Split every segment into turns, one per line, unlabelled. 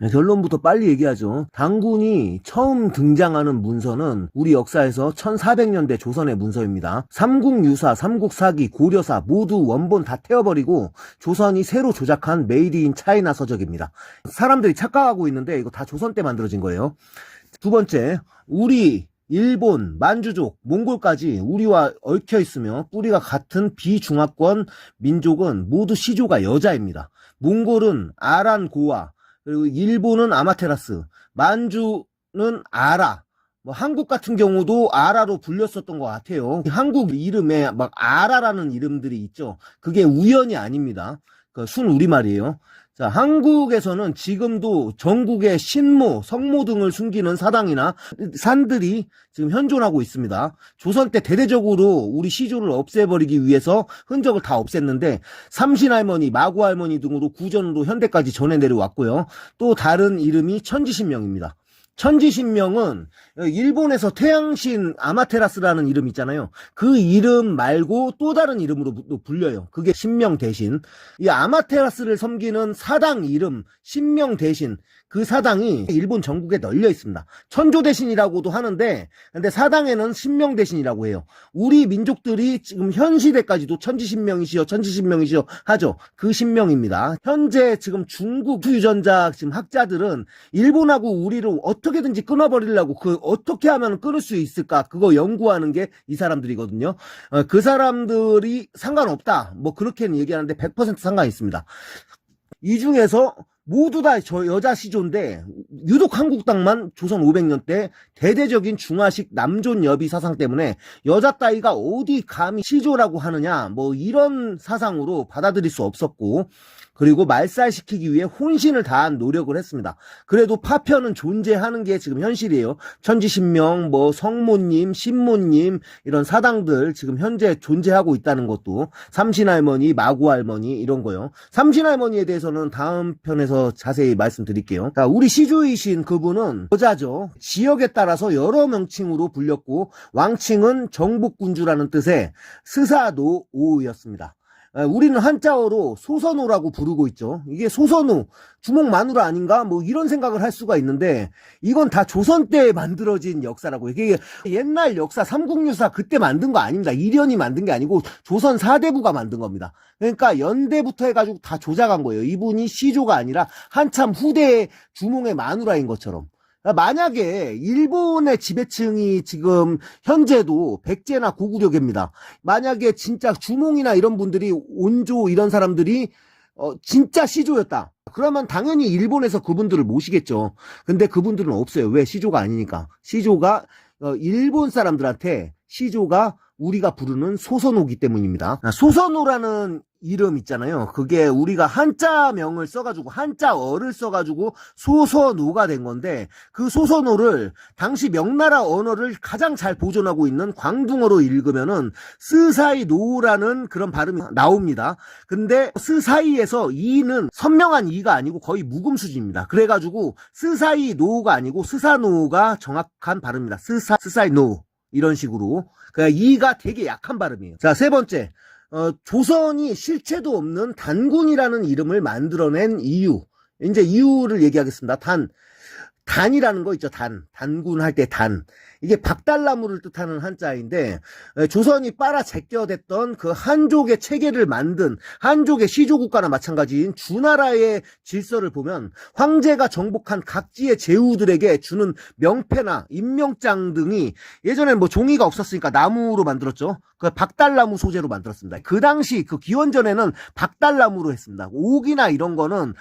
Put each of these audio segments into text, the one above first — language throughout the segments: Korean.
네, 결론부터 빨리 얘기하죠. 단군이 처음 등장하는 문서는 우리 역사에서 1400년대 조선의 문서입니다. 삼국유사, 삼국사기, 고려사 모두 원본 다 태워버리고 조선이 새로 조작한 메이드 인 차이나 서적입니다. 사람들이 착각하고 있는데 이거 다 조선 때 만들어진 거예요. 두 번째, 우리 일본, 만주족, 몽골까지 우리와 얽혀 있으며 뿌리가 같은 비중화권 민족은 모두 시조가 여자입니다. 몽골은 아란고아, 그리고 일본은 아마테라스, 만주는 아라, 뭐 한국 같은 경우도 아라로 불렸었던 것 같아요. 한국 이름에 막 아라라는 이름들이 있죠. 그게 우연이 아닙니다. 그 순우리말이에요. 자, 한국에서는 지금도 전국의 신모, 성모 등을 숨기는 사당이나 산들이 지금 현존하고 있습니다. 조선 때 대대적으로 우리 시조를 없애버리기 위해서 흔적을 다 없앴는데 삼신할머니, 마구할머니 등으로 구전으로 현대까지 전해 내려왔고요. 또 다른 이름이 천지신명입니다. 천지신명은 일본에서 태양신 아마테라스라는 이름 있잖아요. 그 이름 말고 또 다른 이름으로 불려요. 그게 신명 대신. 이 아마테라스를 섬기는 사당 이름 신명 대신, 그 사당이 일본 전국에 널려 있습니다. 천조 대신이라고도 하는데 근데 사당에는 신명 대신이라고 해요. 우리 민족들이 지금 현 시대까지도 천지신명이시여 천지신명이시여 하죠. 그 신명입니다. 현재 지금 중국 유전자 지금 학자들은 일본하고 우리를 어떻게든지 끊어버리려고 그 어떻게 하면 끊을 수 있을까 그거 연구하는 게 이 사람들이거든요. 그 사람들이 상관없다 뭐 그렇게는 얘기하는데 100% 상관 있습니다. 이 중에서 모두 다 저 여자 시조인데 유독 한국 땅만 조선 500년 때 대대적인 중화식 남존 여비 사상 때문에 여자 따위가 어디 감히 시조라고 하느냐 뭐 이런 사상으로 받아들일 수 없었고, 그리고 말살시키기 위해 혼신을 다한 노력을 했습니다. 그래도 파편은 존재하는 게 지금 현실이에요. 천지신명, 뭐 성모님, 신모님 이런 사당들 지금 현재 존재하고 있다는 것도, 삼신할머니, 마구할머니 이런 거요. 삼신할머니에 대해서는 다음 편에서 자세히 말씀드릴게요. 자, 우리 시조이신 그분은 여자죠. 지역에 따라서 여러 명칭으로 불렸고 왕칭은 정복군주라는 뜻의 스사노오였습니다. 우리는 한자어로 소선호라고 부르고 있죠. 이게 소선호, 주먹마누라 아닌가? 뭐 이런 생각을 할 수가 있는데 이건 다 조선 때 만들어진 역사라고. 이게 옛날 역사 삼국유사 그때 만든 거 아닙니다. 이련이 만든 게 아니고 조선 사대부가 만든 겁니다. 그러니까 연대부터 해가지고 다 조작한 거예요. 이분이 시조가 아니라 한참 후대의 주몽의 마누라인 것처럼. 만약에 일본의 지배층이 지금 현재도 백제나 고구려계입니다. 만약에 진짜 주몽이나 이런 분들이 온조 이런 사람들이 진짜 시조였다. 그러면 당연히 일본에서 그분들을 모시겠죠. 근데 그분들은 없어요. 왜? 시조가 아니니까. 시조가 일본 사람들한테 시조가 우리가 부르는 소선호기 때문입니다. 소선호라는 이름 있잖아요. 그게 우리가 한자명을 써가지고 한자어를 써가지고 소선호가 된 건데 그 소선호를 당시 명나라 언어를 가장 잘 보존하고 있는 광둥어로 읽으면은 스사이노라는 그런 발음이 나옵니다. 근데 스사이에서 이는 선명한 이가 아니고 거의 묵음 수준입니다. 그래가지고 스사이노가 아니고 스사노가 정확한 발음입니다. 스사이노 이런 식으로. 그러니까 이가 되게 약한 발음이에요. 자, 세 번째. 조선이 실체도 없는 단군이라는 이름을 만들어낸 이유. 이제 이유를 얘기하겠습니다. 단이라는 거 있죠. 단군 할 때 단. 이게 박달나무를 뜻하는 한자인데 조선이 빨아 제껴댔던 그 한족의 체계를 만든 한족의 시조국가나 마찬가지인 주나라의 질서를 보면 황제가 정복한 각지의 제후들에게 주는 명패나 임명장 등이 예전엔 뭐 종이가 없었으니까 나무로 만들었죠. 그 박달나무 소재로 만들었습니다. 그 당시 그 기원전에는 박달나무로 했습니다. 옥이나 이런 거는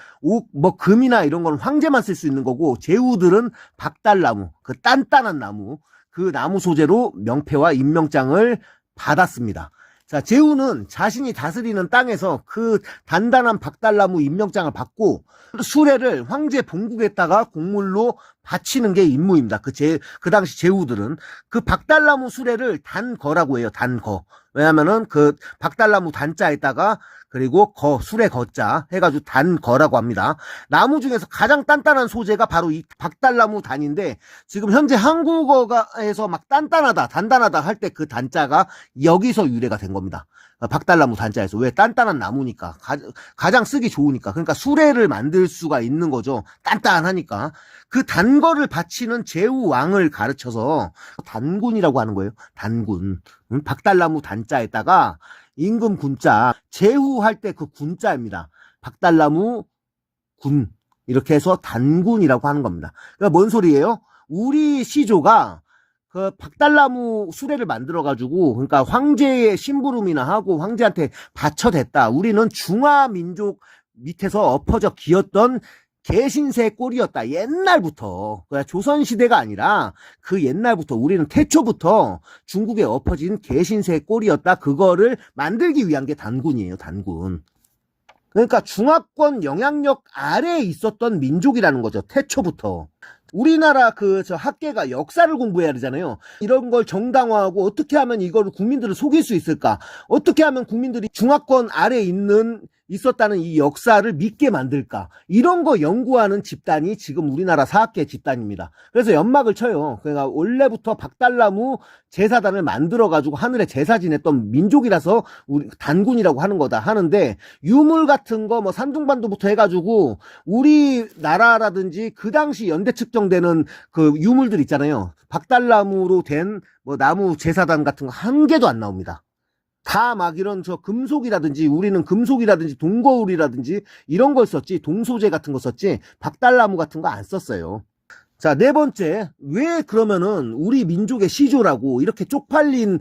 뭐 금이나 이런 거는 황제만 쓸 수 있는 거고 제후들은 박달나무, 그 단단한 나무, 그 나무 소재로 명패와 임명장을 받았습니다. 자, 제후는 자신이 다스리는 땅에서 그 단단한 박달나무 임명장을 받고 수레를 황제 본국에다가 곡물로 바치는 게 임무입니다. 그 당시 제후들은 그 박달나무 수레를 단거라고 해요. 단거. 왜냐면은 그 박달나무 단자에다가 그리고 수레 거자 해가지고 단거라고 합니다. 나무 중에서 가장 단단한 소재가 바로 이 박달나무 단인데 지금 현재 한국어에서 막 단단하다, 단단하다 할 때 그 단자가 여기서 유래가 된 겁니다. 박달나무 단자에서. 왜? 단단한 나무니까. 가장 쓰기 좋으니까. 그러니까 수레를 만들 수가 있는 거죠. 단단하니까. 그 단 거를 바치는 제후왕을 가르쳐서 단군이라고 하는 거예요. 단군. 박달나무 단자에다가 임금 군자. 제후할 때 그 군자입니다. 박달나무 군. 이렇게 해서 단군이라고 하는 겁니다. 그러니까 뭔 소리예요? 우리 시조가 그 박달나무 수레를 만들어가지고, 그러니까 황제의 심부름이나 하고 황제한테 바쳐댔다. 우리는 중화민족 밑에서 엎어져 기었던 개신세 꼴이었다. 옛날부터. 조선시대가 아니라 그 옛날부터, 우리는 태초부터 중국에 엎어진 개신세 꼴이었다. 그거를 만들기 위한 게 단군이에요. 단군. 그러니까 중화권 영향력 아래에 있었던 민족이라는 거죠. 태초부터. 우리나라 학계가 역사를 공부해야 되잖아요. 이런 걸 정당화하고 어떻게 하면 이걸 국민들을 속일 수 있을까? 어떻게 하면 국민들이 중화권 아래에 있었다는 이 역사를 믿게 만들까? 이런 거 연구하는 집단이 지금 우리나라 사학계 집단입니다. 그래서 연막을 쳐요. 그러니까 원래부터 박달나무 제사단을 만들어가지고 하늘에 제사 지냈던 민족이라서 우리 단군이라고 하는 거다 하는데, 유물 같은 거 뭐 산둥반도부터 해가지고 우리나라라든지 그 당시 연대 측정되는 그 유물들 있잖아요. 박달나무로 된 뭐 나무 제사단 같은 거 한 개도 안 나옵니다. 다 막 이런 금속이라든지, 우리는 금속이라든지 동거울이라든지 이런 걸 썼지, 동소재 같은 거 썼지 박달나무 같은 거 안 썼어요. 자, 네 번째, 왜 그러면은 우리 민족의 시조라고 이렇게 쪽팔린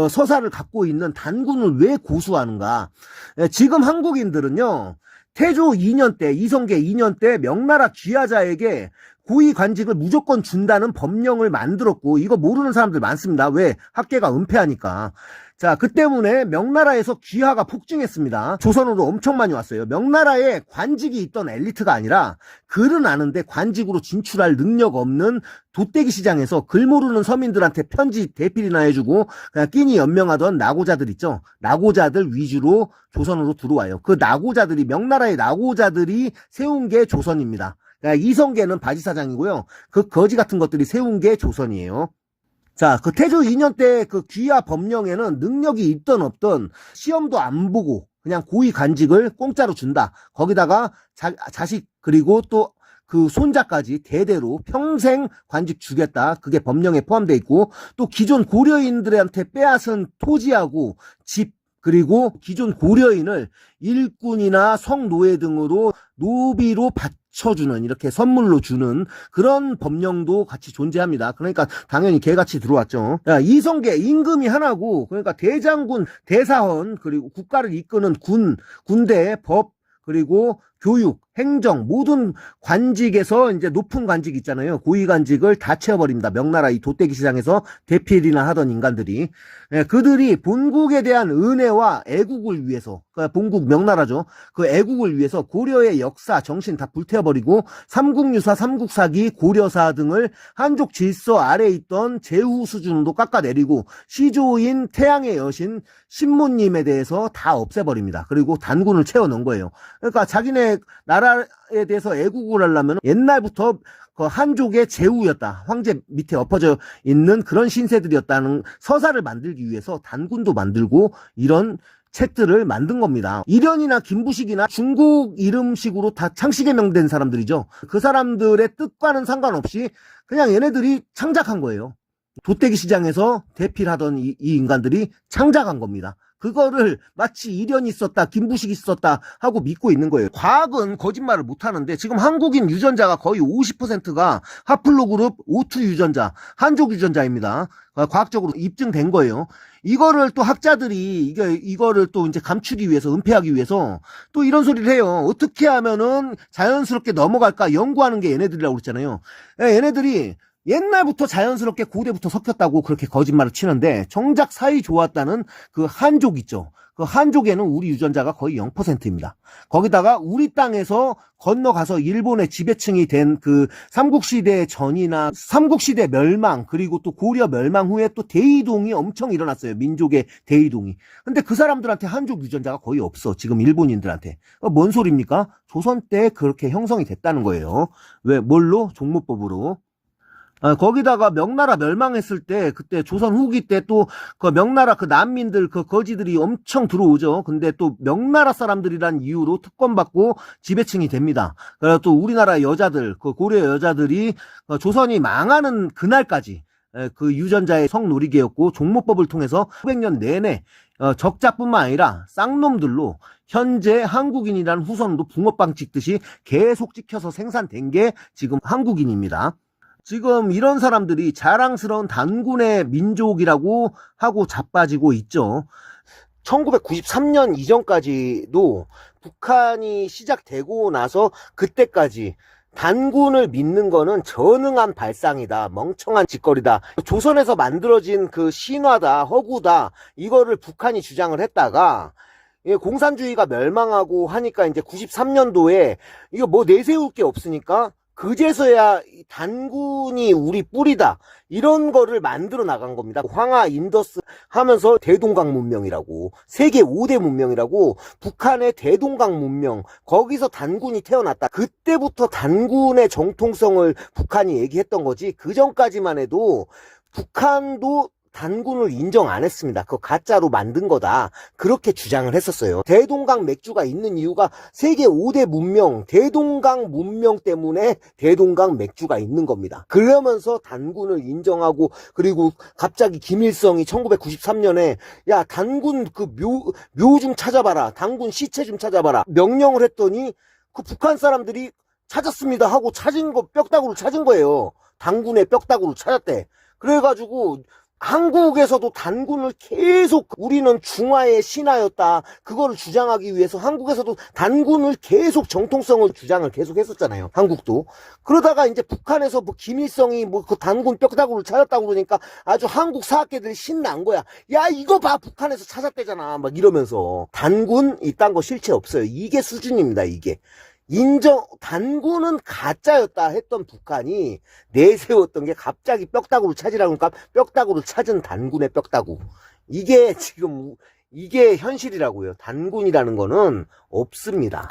서사를 갖고 있는 단군을 왜 고수하는가? 지금 한국인들은요, 태조 2년 때, 이성계 2년 때 명나라 귀하자에게 고위 관직을 무조건 준다는 법령을 만들었고, 이거 모르는 사람들 많습니다. 왜? 학계가 은폐하니까. 자, 그 때문에 명나라에서 귀하가 폭증했습니다. 조선으로 엄청 많이 왔어요. 명나라에 관직이 있던 엘리트가 아니라 글은 아는데 관직으로 진출할 능력 없는 도떼기 시장에서 글 모르는 서민들한테 편지 대필이나 해주고 그냥 끼니 연명하던 나고자들 있죠. 나고자들 위주로 조선으로 들어와요. 그 나고자들이, 명나라의 나고자들이 세운 게 조선입니다. 그러니까 이성계는 바지사장이고요. 그 거지 같은 것들이 세운 게 조선이에요. 자, 그 태조 2년 때 그 귀하 법령에는 능력이 있던 없던 시험도 안 보고 그냥 고위 관직을 공짜로 준다. 거기다가 자식 그리고 또 그 손자까지 대대로 평생 관직 주겠다. 그게 법령에 포함되어 있고, 또 기존 고려인들한테 빼앗은 토지하고 집, 그리고 기존 고려인을 일꾼이나 성노예 등으로 노비로 받쳐주는, 이렇게 선물로 주는 그런 법령도 같이 존재합니다. 그러니까 당연히 개같이 들어왔죠. 야, 이성계 임금이 하나고, 그러니까 대장군, 대사헌, 그리고 국가를 이끄는 군대, 법, 그리고 교육, 행정, 모든 관직에서 이제 높은 관직 있잖아요. 고위 관직을 다 채워버립니다. 명나라 이 도떼기 시장에서 대필이나 하던 인간들이. 예, 그들이 본국에 대한 은혜와 애국을 위해서, 그러니까 본국 명나라죠. 그 애국을 위해서 고려의 역사, 정신 다 불태워버리고 삼국유사, 삼국사기, 고려사 등을 한족 질서 아래에 있던 제후 수준으로 깎아내리고 시조인 태양의 여신 신무님에 대해서 다 없애버립니다. 그리고 단군을 채워넣은 거예요. 그러니까 자기네 나라에 대해서 애국을 하려면 옛날부터 그 한족의 제후였다, 황제 밑에 엎어져 있는 그런 신세들이었다는 서사를 만들기 위해서 단군도 만들고 이런 책들을 만든 겁니다. 이련이나 김부식이나 중국 이름식으로 다 창씨개명된 사람들이죠. 그 사람들의 뜻과는 상관없이 그냥 얘네들이 창작한 거예요. 도떼기 시장에서 대필하던 이 인간들이 창작한 겁니다. 그거를 마치 이련이 있었다, 김부식이 있었다 하고 믿고 있는 거예요. 과학은 거짓말을 못하는데 지금 한국인 유전자가 거의 50%가 하플로그룹 O2 유전자, 한족 유전자입니다. 과학적으로 입증된 거예요. 이거를 또 학자들이 이거를 또 이제 감추기 위해서, 은폐하기 위해서 또 이런 소리를 해요. 어떻게 하면은 자연스럽게 넘어갈까 연구하는 게 얘네들이라고 그랬잖아요. 얘네들이 옛날부터 자연스럽게 고대부터 섞였다고 그렇게 거짓말을 치는데, 정작 사이 좋았다는 그 한족 있죠. 그 한족에는 우리 유전자가 거의 0%입니다. 거기다가 우리 땅에서 건너가서 일본의 지배층이 된 그 삼국시대 전이나 삼국시대 멸망, 그리고 또 고려 멸망 후에 또 대이동이 엄청 일어났어요. 민족의 대이동이. 근데 그 사람들한테 한족 유전자가 거의 없어. 지금 일본인들한테. 뭔 소리입니까? 조선 때 그렇게 형성이 됐다는 거예요. 왜? 뭘로? 종무법으로. 거기다가 명나라 멸망했을 때, 그때 조선 후기 때 또 그 명나라 그 난민들 그 거지들이 엄청 들어오죠. 근데 또 명나라 사람들이란 이유로 특권받고 지배층이 됩니다. 그래서 또 우리나라 여자들, 그 고려 여자들이 조선이 망하는 그날까지 그 유전자의 성노리개였고, 종모법을 통해서 900년 내내 적자뿐만 아니라 쌍놈들로 현재 한국인이라는 후손도 붕어빵 찍듯이 계속 찍혀서 생산된 게 지금 한국인입니다. 지금 이런 사람들이 자랑스러운 단군의 민족이라고 하고 자빠지고 있죠. 1993년 이전까지도 북한이 시작되고 나서 그때까지 단군을 믿는 거는 전능한 발상이다, 멍청한 짓거리다, 조선에서 만들어진 그 신화다, 허구다, 이거를 북한이 주장을 했다가 공산주의가 멸망하고 하니까 이제 93년도에 이거 뭐 내세울 게 없으니까 그제서야 단군이 우리 뿌리다, 이런 거를 만들어 나간 겁니다. 황하, 인더스 하면서 대동강 문명이라고, 세계 5대 문명이라고, 북한의 대동강 문명, 거기서 단군이 태어났다. 그때부터 단군의 정통성을 북한이 얘기했던 거지, 그 전까지만 해도 북한도 단군을 인정 안 했습니다. 그거 가짜로 만든 거다, 그렇게 주장을 했었어요. 대동강 맥주가 있는 이유가 세계 5대 문명, 대동강 문명 때문에 대동강 맥주가 있는 겁니다. 그러면서 단군을 인정하고, 그리고 갑자기 김일성이 1993년에 야, 단군 그 묘 좀 찾아봐라, 단군 시체 좀 찾아봐라 명령을 했더니 그 북한 사람들이 찾았습니다 하고 찾은 거, 뼈다구를 찾은 거예요. 단군의 뼈다구를 찾았대. 그래가지고 한국에서도 단군을 계속, 우리는 중화의 신하였다, 그거를 주장하기 위해서 한국에서도 단군을 계속 정통성을 주장을 계속 했었잖아요, 한국도. 그러다가 이제 북한에서 뭐 김일성이 뭐 그 단군 뼈다구를 찾았다고 그러니까 아주 한국 사학계들이 신난 거야. 야, 이거 봐, 북한에서 찾았대잖아, 막 이러면서. 단군 이딴 거 실체 없어요. 이게 수준입니다, 이게. 단군은 가짜였다 했던 북한이 내세웠던 게 갑자기 뼈다구를 찾으라고 하니까 뼈다구를 찾은 단군의 뼈다구. 이게 지금, 이게 현실이라고요. 단군이라는 거는 없습니다.